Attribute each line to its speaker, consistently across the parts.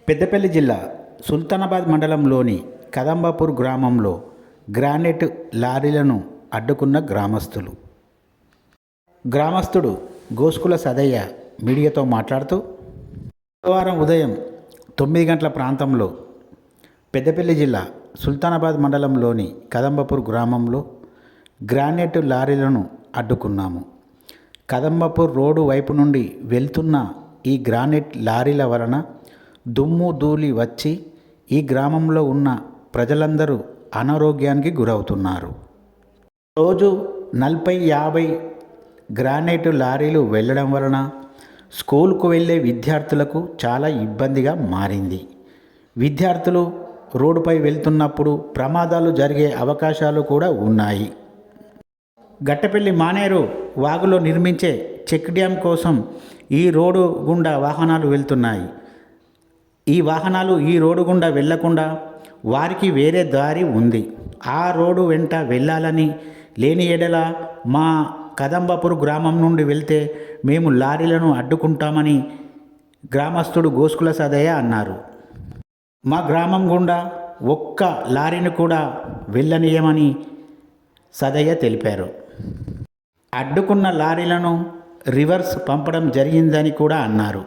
Speaker 1: పెద్దపల్లి జిల్లా సుల్తానాబాద్ మండలంలోని కదంబాపూర్ గ్రామంలో గ్రానైట్ లారీలను అడ్డుకున్న గ్రామస్తుడు గోస్కుల సదయ్య మీడియాతో మాట్లాడుతూ బుధవారం ఉదయం 9 గంటల ప్రాంతంలో పెద్దపల్లి జిల్లా సుల్తానాబాద్ మండలంలోని కదంబాపూర్ గ్రామంలో గ్రానైట్ లారీలను అడ్డుకున్నాము. కదంబాపూర్ రోడ్డు వైపు నుండి వెళ్తున్న ఈ గ్రానైట్ లారీల వలన దుమ్ము ధూళి వచ్చి ఈ గ్రామంలో ఉన్న ప్రజలందరూ అనారోగ్యానికి గురవుతున్నారు. రోజు 40-50 గ్రానైట్ లారీలు వెళ్ళడం వలన స్కూల్కు వెళ్ళే విద్యార్థులకు చాలా ఇబ్బందిగా మారింది. విద్యార్థులు రోడ్డుపై వెళ్తున్నప్పుడు ప్రమాదాలు జరిగే అవకాశాలు కూడా ఉన్నాయి. గట్టపల్లి మానేరు వాగులో నిర్మించే చెక్ డ్యామ్ కోసం ఈ రోడ్డు గుండా వాహనాలు వెళ్తున్నాయి. ఈ వాహనాలు ఈ రోడ్డు గుండా వెళ్లకుండా వారికి వేరే దారి ఉంది. ఆ రోడ్డు వెంట వెళ్ళాలని లేని ఎడల మా కదంబాపూర్ గ్రామం నుండి వెళ్తే మేము లారీలను అడ్డుకుంటామని గ్రామస్తుడు గోస్కుల సదయ్య అన్నారు. మా గ్రామం గుండా ఒక్క లారీని కూడా వెళ్ళనీయమని సదయ్య తెలిపారు. అడ్డుకున్న లారీలను రివర్స్ పంపడం జరిగిందని కూడా అన్నారు.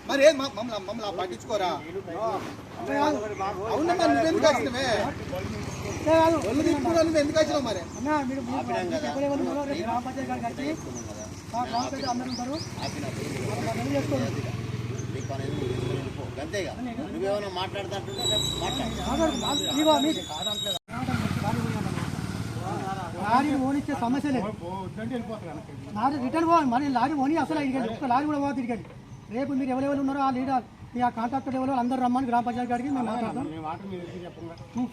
Speaker 2: మరి మమ్మల్ని పట్టించుకోరా? అవునా, మరి నువ్వెందుకు వచ్చినవే? ఎందుకు వచ్చినావు? మరి నువ్వేమైనా మాట్లాడుతుంటే
Speaker 3: లారీ ఓనిచ్చే సమస్య లేదు. లారీ రిటర్న్ పోవాలి, మరి లారీ ఓని అసలు ఒక్క లారీ కూడా పోతుంది ఇక్కడికి. రేపు మీరు ఎవరెవరు ఉన్నారో ఆ లీడర్ మీ ఆ కాంట్రాక్టర్ ఎవరో అందరూ రమ్మని గ్రామ పంచాయతీ గారికి మేము మాట్లాడతాం.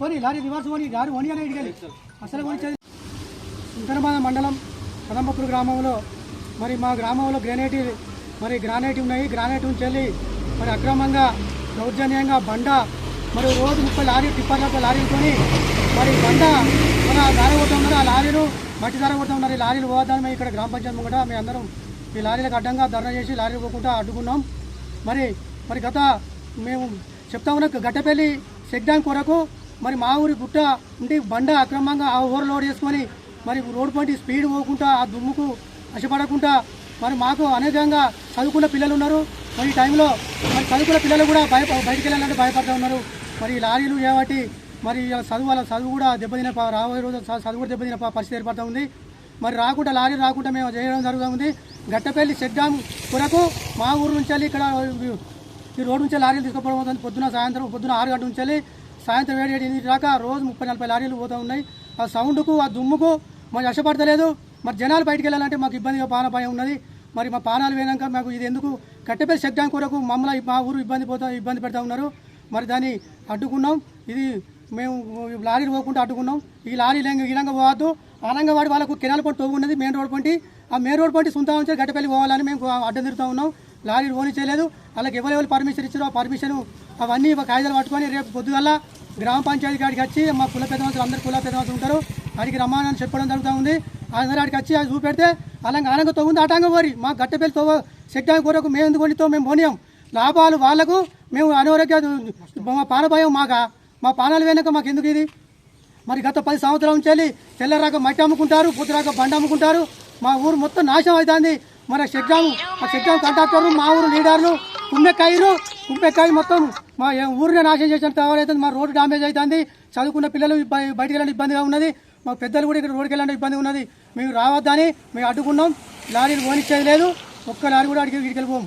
Speaker 3: పోనీ లారీ రివర్స్ పోనీ, లారీ ఓని అని ఇడిగాలి అసలు ఓనిచ్చేది. సుల్తానాబాద్ మండలం కదంబాపూర్ గ్రామంలో మరి మా గ్రామంలో గ్రానైట్ ఉన్నాయి. గ్రానైట్ నుంచి వెళ్ళి మరి అక్రమంగా దౌర్జన్యంగా బండ మరి రోజు 30 లారీ టిప్పర్ల లారీలతోని మరి బండ మన ధార కొడుతూ ఉన్నారు. ఆ లారీలు మట్టి ధార కొడుతూ ఉన్నారు. ఈ లారీలు పోవద్దని మేము ఇక్కడ గ్రామ పంచాయతీ కూడా మేము అందరం ఈ లారీలకు అడ్డంగా ధర్నా చేసి లారీలు పోకుండా అడ్డుకున్నాం. మరి గత మేము చెప్తా ఉన్న గట్టపల్లి చెక్ డ్యామ్ కొరకు మరి మా ఊరి గుట్ట ఉండి బండ అక్రమంగా ఆ ఓవర్లోడ్ చేసుకొని మరి రోడ్డు పంటి స్పీడ్ పోకుండా ఆ దుమ్ముకు వశపడకుండా మరి మాకు అనేకంగా చదువుకున్న పిల్లలు ఉన్నారు. మరి ఈ టైంలో మరి చదువుకున్న పిల్లలు కూడా బయటికి వెళ్ళాలంటే భయపడుతూ ఉన్నారు. మరి ఈ లారీలు ఏవాటి మరి వాళ్ళ చదువు కూడా దెబ్బతిన రాబోయే రోజు చదువు కూడా దెబ్బతిన పరిస్థితి ఏర్పడుతూ ఉంది. మరి లారీ రాకుండా మేము చేయడం జరుగుతూ ఉంది. గట్టపల్లి చెక్ డ్యామ్ కొరకు మా ఊరు నుంచి వెళ్ళి ఇక్కడ ఈ రోడ్డు నుంచి లారీలు తీసుకుపోవడం అవుతుంది. పొద్దున 6 గంటల నుంచి వెళ్ళి సాయంత్రం 7-8 దాకా రోజు 30-40 లారీలు పోతూ ఉన్నాయి. ఆ సౌండ్కు ఆ దుమ్ముకు మాకు వశపడతలేదు. మరి జనాలు బయటికి వెళ్ళాలంటే మాకు ఇబ్బందిగా పానపాయం ఉన్నది. మరి మా పానాలు వేనాక మాకు ఇది ఎందుకు గట్టపల్లి చెక్ డ్యామ్ కొరకు మమ్మల్ని మా ఊరు ఇబ్బంది పెడతా ఉన్నారు. మరి దాన్ని అడ్డుకున్నాం. ఇది మేము లారీలు పోకుండా అడ్డుకున్నాం. ఈ లారీలు ఇలంగా పోవద్దు. అనంగా వాడి వాళ్ళకు కెనాల్ పంట తోగు ఉన్నది మెయిన్ రోడ్ పంటి. ఆ మెయిన్ రోడ్ పంటి సుంతా ఉంచి గట్టపల్లి పోవాలని మేము అడ్డం తిరుగుతూ ఉన్నాం. లారీలు ఓని చేయలేదు. వాళ్ళకి ఎవరెవరు పర్మిషన్ ఇచ్చారో ఆ పర్మిషన్ అవన్నీ కాగితాలు పట్టుకొని రేపు పొద్దుగల గ్రామ పంచాయతీ కాడికి వచ్చి మా కుల పెద్దవాళ్ళు అందరు కుల పెద్దవాళ్ళు ఉంటారు. అడిగి రమ్మానని చెప్పడం జరుగుతూ ఉంది. అందరూ అడిగి వచ్చి అది చూపెడితే అనంగా తోగుంది అటంగా పోరి మా గట్టపల్లి చెక్ డ్యామ్ కొరకు మేము ఎందుకు వండితో మేము పోనీయం. లాభాలు వాళ్లకు మేము అనారోగ్య మా పానభయం మా పానాలు వేయక మాకు ఎందుకు ఇది. మరి గత 10 సంవత్సరాల నుంచి వెళ్ళి తెల్లరాక మట్టి అమ్ముకుంటారు, పొద్దురాక బండి అమ్ముకుంటారు. మా ఊరు మొత్తం నాశనం అవుతుంది. మరి చెక్ డ్యామ్ కాంట్రాక్టర్లు మా ఊరు లీడర్లు కుంపెక్కాయి మొత్తం మా ఊరిని నాశనం చేసిన తయారైతుంది. మా రోడ్డు డామేజ్ అవుతుంది. చదువుకున్న పిల్లలు బయటికి వెళ్ళడానికి ఇబ్బందిగా ఉన్నది. మా పెద్దలు కూడా ఇక్కడ రోడ్డుకి వెళ్ళడానికి ఇబ్బంది ఉన్నది. మేము రావద్దని మేము అడ్డుకున్నాం. లారీలు పోనిచ్చేది లేదు. ఒక్క లారీ కూడా అడిగి వెళ్ళిపోము.